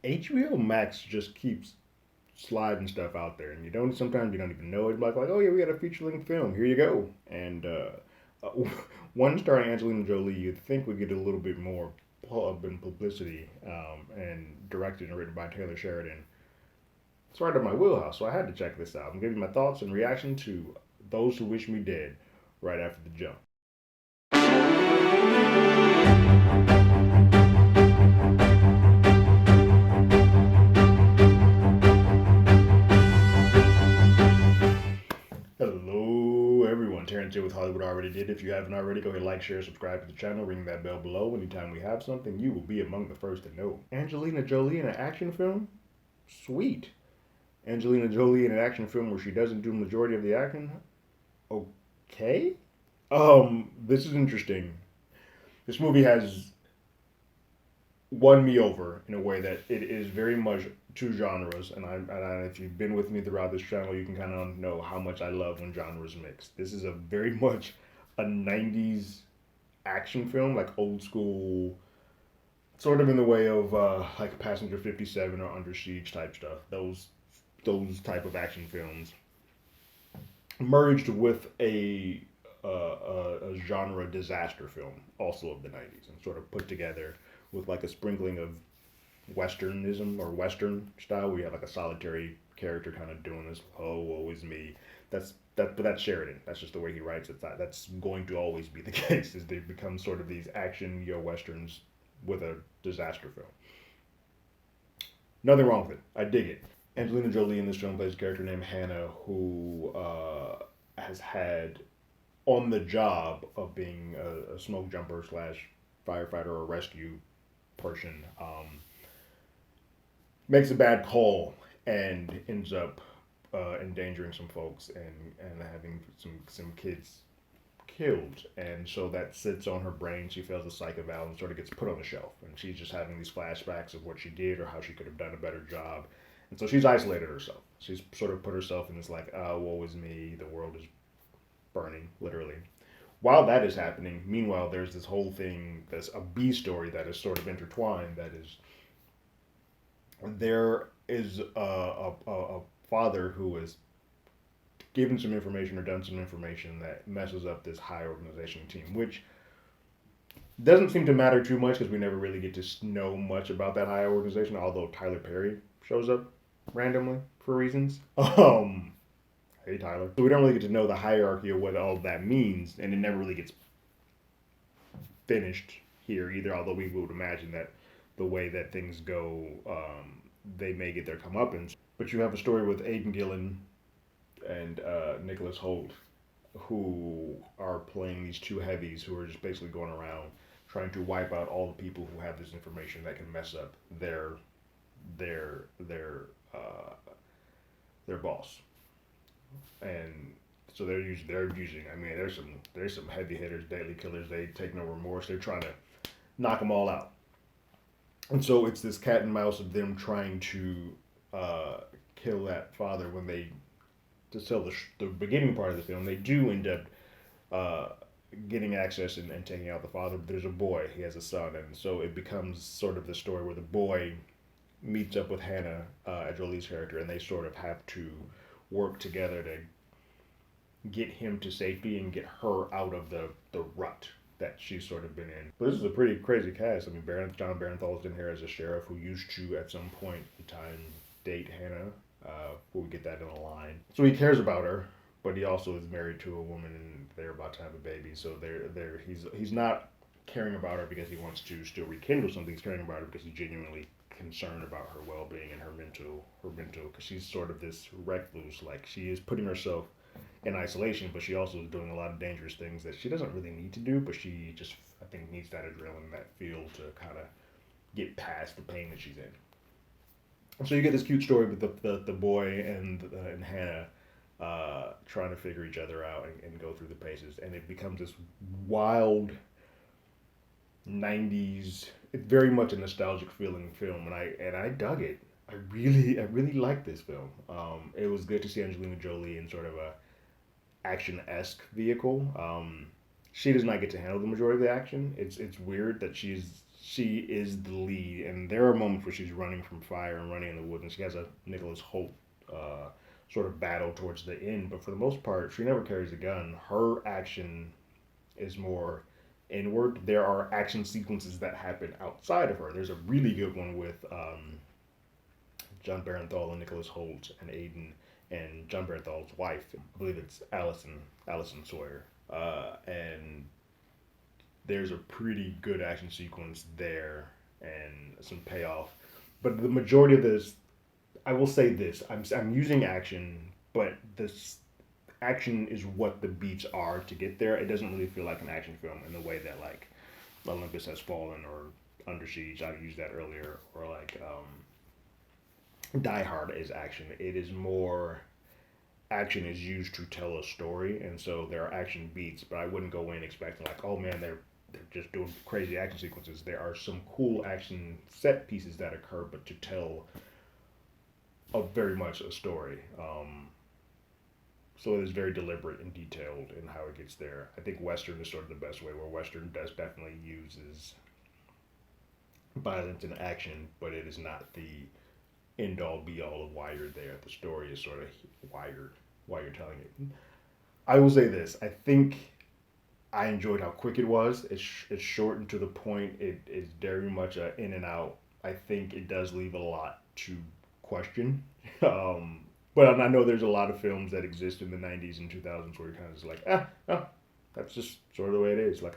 HBO Max just keeps sliding stuff out there, and sometimes you don't even know it. Like oh yeah, we got a feature length film. Here you go. And uh, one starring Angelina Jolie, you'd think would get a little bit more pub and publicity, and directed and written by Taylor Sheridan. It's right up my wheelhouse, so I had to check this out. I'm giving my thoughts and reaction to Those Who Wish Me Dead right after the jump. Hello, everyone. Terrence here with Hollywood Already Did. If you haven't already, go ahead, like, share, subscribe to the channel, ring that bell below. Anytime we have something, you will be among the first to know. Angelina Jolie in an action film? Sweet. Angelina Jolie in an action film where she doesn't do the majority of the acting? Okay. This is interesting. This movie has won me over in a way that it is very much two genres, if you've been with me throughout this channel, you can kind of know how much I love when genres mix. This is a very much a '90s action film, like old school, sort of in the way of like Passenger 57 or Under Siege type stuff. Those type of action films merged with a genre disaster film, also of the '90s, and sort of put together with like a sprinkling of westernism or western style. We have like a solitary character kind of doing this. Oh, woe is me. But that's Sheridan. That's just the way he writes it. That's going to always be the case. Is they become sort of these action westerns with a disaster film. Nothing wrong with it. I dig it. Angelina Jolie in this film plays a character named Hannah who has had on the job of being a smoke jumper slash firefighter or rescue person, makes a bad call and ends up endangering some folks and having some kids killed, and so that sits on her brain. She feels a psych eval and sort of gets put on the shelf, and she's just having these flashbacks of what she did or how she could have done a better job, and so she's isolated herself. She's sort of put herself in this like, woe is me, the world is burning, literally. While that is happening, meanwhile, there's this whole thing, there's a B story that is sort of intertwined. That is, there is a father who is given some information or done some information that messes up this high organization team, which doesn't seem to matter too much because we never really get to know much about that high organization, although Tyler Perry shows up randomly for reasons. Hey Tyler. So we don't really get to know the hierarchy of what all of that means, and it never really gets finished here either. Although we would imagine that the way that things go, they may get their comeuppance. But you have a story with Aidan Gillen and Nicholas Hoult, who are playing these two heavies who are just basically going around trying to wipe out all the people who have this information that can mess up their their uh, their boss. And so they're using. I mean, there's some heavy hitters, daily killers. They take no remorse. They're trying to knock them all out. And so it's this cat and mouse of them trying to kill that father. When they to tell the beginning part of the film, they do end up uh, getting access and taking out the father. But there's a boy. He has a son, and so it becomes sort of the story where the boy meets up with Hannah, Jolie's character, and they sort of have to work together to get him to safety and get her out of the rut that she's sort of been in. But this is a pretty crazy cast. I mean, John Bernthal is in here as a sheriff who used to, at some point in time, date Hannah. Before we get that in a line, so he cares about her, but he also is married to a woman, and they're about to have a baby. So he's not caring about her because he wants to still rekindle something. He's caring about her because he's genuinely concerned about her well-being and her mental, because she's sort of this recluse. Like, she is putting herself in isolation, but she also is doing a lot of dangerous things that she doesn't really need to do, but she just, I think, needs that adrenaline, that feel to kind of get past the pain that she's in. So you get this cute story with the boy and Hannah trying to figure each other out and go through the paces, and it becomes this wild '90s. It's very much a nostalgic feeling film, and I dug it. I really liked this film. It was good to see Angelina Jolie in sort of a action esque vehicle. She does not get to handle the majority of the action. It's weird that she is the lead, and there are moments where she's running from fire and running in the woods, and she has a Nicholas Hoult uh, sort of battle towards the end. But for the most part, she never carries a gun. Her action is more inward. There are action sequences that happen outside of her. There's a really good one with John Bernthal and Nicholas Hoult and Aidan and John Bernthal's wife. I believe it's Allison Sawyer. And there's a pretty good action sequence there and some payoff. But the majority of this, I will say this: I'm using action, but this action is what the beats are to get there. It doesn't really feel like an action film in the way that like Olympus Has Fallen or Under Siege. I used that earlier, or like Die Hard is action. It is more action is used to tell a story, and so there are action beats. But I wouldn't go in expecting like, oh man, they're just doing crazy action sequences. There are some cool action set pieces that occur, but to tell a very much a story. So it is very deliberate and detailed in how it gets there. I think Western is sort of the best way, where Western does definitely uses violence and action, but it is not the end all be all of why you're there. The story is sort of why you're telling it. I will say this: I think I enjoyed how quick it was. It's short and to the point. It is very much a in and out. I think it does leave a lot to question. Um, but I know there's a lot of films that exist in the '90s and 2000s where you're kind of just like, no, that's just sort of the way it is. Like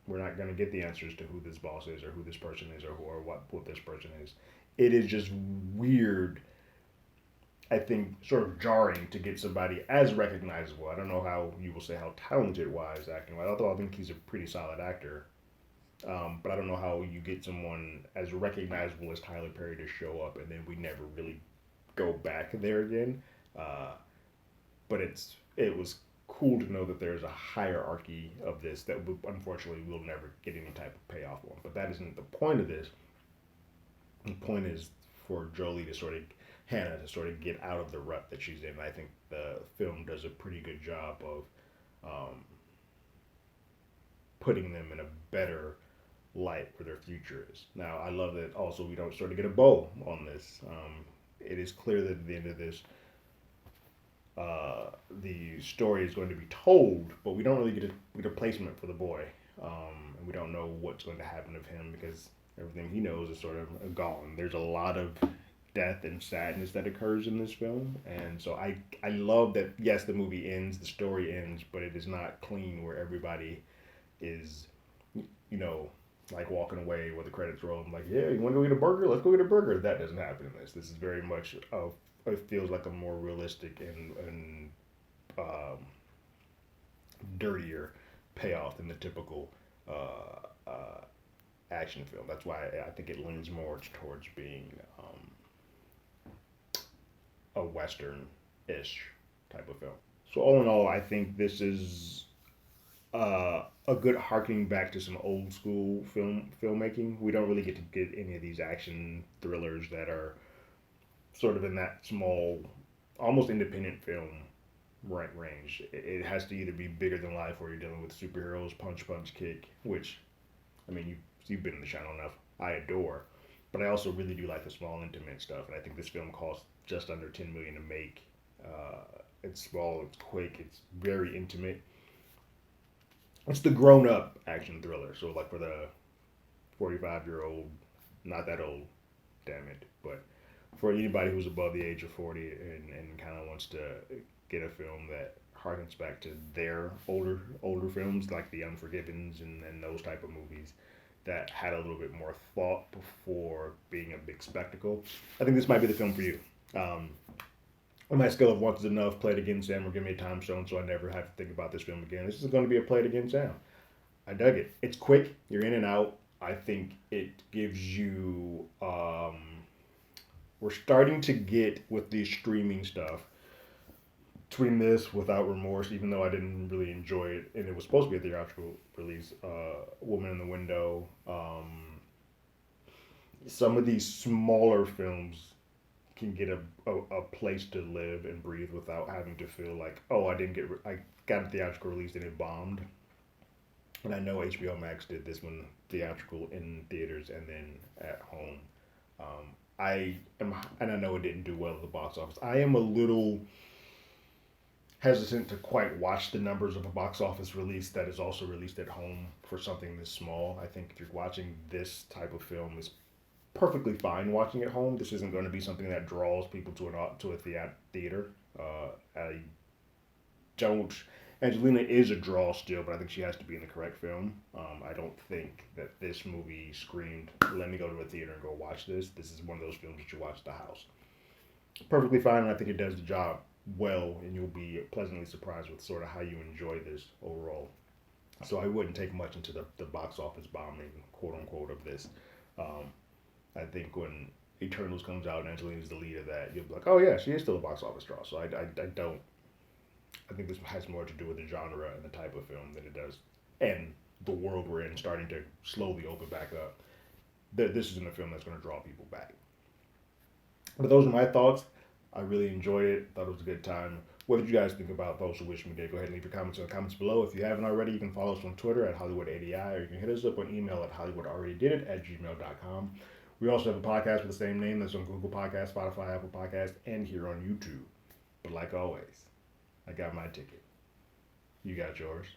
we're not gonna get the answers to who this boss is or who this person is or what this person is. It is just weird. I think sort of jarring to get somebody as recognizable. I don't know how you will say how talented wise acting, although I think he's a pretty solid actor. But I don't know how you get someone as recognizable as Tyler Perry to show up and then we never really go back there again. Uh, but it was cool to know that there's a hierarchy of this that unfortunately we'll never get any type of payoff on. But that isn't the point of this. The point is for Jolie to sort of Hannah to sort of get out of the rut that she's in. I think the film does a pretty good job of um, putting them in a better light where their future is. Now, I love that also we don't sort of get a bow on this. It is clear that at the end of this, the story is going to be told, but we don't really get a placement for the boy. And we don't know what's going to happen of him because everything he knows is sort of gone. There's a lot of death and sadness that occurs in this film, and so I love that. Yes, the movie ends, the story ends, but it is not clean where everybody is, like walking away with the credits roll. I'm like, yeah, you want to go get a burger? Let's go get a burger. That doesn't happen in this. This is very much it feels like a more realistic and dirtier payoff than the typical action film. That's why I think it leans more towards being a western-ish type of film. So all in all, I think this is a good harkening back to some old school filmmaking. We don't really get to get any of these action thrillers that are sort of in that small, almost independent film range. It has to either be bigger than life, or you're dealing with superheroes, punch, kick, which I mean you've been in the channel enough. I adore, but I also really do like the small, intimate stuff, and I think this film cost just under 10 million to make. It's small, it's quick, it's very intimate. It's the grown-up action thriller. So like for the 45-year-old, not that old, damn it, but for anybody who's above the age of 40 and kind of wants to get a film that harkens back to their older films like The Unforgivens and those type of movies that had a little bit more thought before being a big spectacle. I think this might be the film for you. On my scale of once is enough, play it again, Sam, or give me a time stone so I never have to think about this film again. This is going to be a play it again, Sam. I dug it. It's quick. You're in and out. I think it gives you. We're starting to get with the streaming stuff. Between this, Without Remorse, even though I didn't really enjoy it, and it was supposed to be a theatrical release, Woman in the Window, some of these smaller films can get a place to live and breathe without having to feel like, oh, I got a theatrical release and it bombed. And I know HBO Max did this one theatrical in theaters and then at home. I am, and I know it didn't do well at the box office. I am a little hesitant to quite watch the numbers of a box office release that is also released at home for something this small. I think if you're watching this type of film, it's perfectly fine watching at home. This isn't going to be something that draws people to a theater. I don't. Angelina is a draw still, but I think she has to be in the correct film. I don't think that this movie screamed, "Let me go to a theater and go watch this." This is one of those films that you watch at the house. Perfectly fine, and I think it does the job well, and you'll be pleasantly surprised with sort of how you enjoy this overall. So I wouldn't take much into the box office bombing, quote unquote, of this. Um, I think when Eternals comes out and Angelina's the lead of that, you'll be like, oh yeah, she is still a box office draw. So I don't. I think this has more to do with the genre and the type of film than it does, and the world we're in starting to slowly open back up. This isn't a film that's going to draw people back. But those are my thoughts. I really enjoyed it. Thought it was a good time. What did you guys think about Those Who Wish Me Dead? Go ahead and leave your comments in the comments below. If you haven't already, you can follow us on Twitter at HollywoodADI, or you can hit us up on email at HollywoodAlreadyDidIt at gmail.com. We also have a podcast with the same name that's on Google Podcasts, Spotify, Apple Podcasts, and here on YouTube. But like always, I got my ticket. You got yours.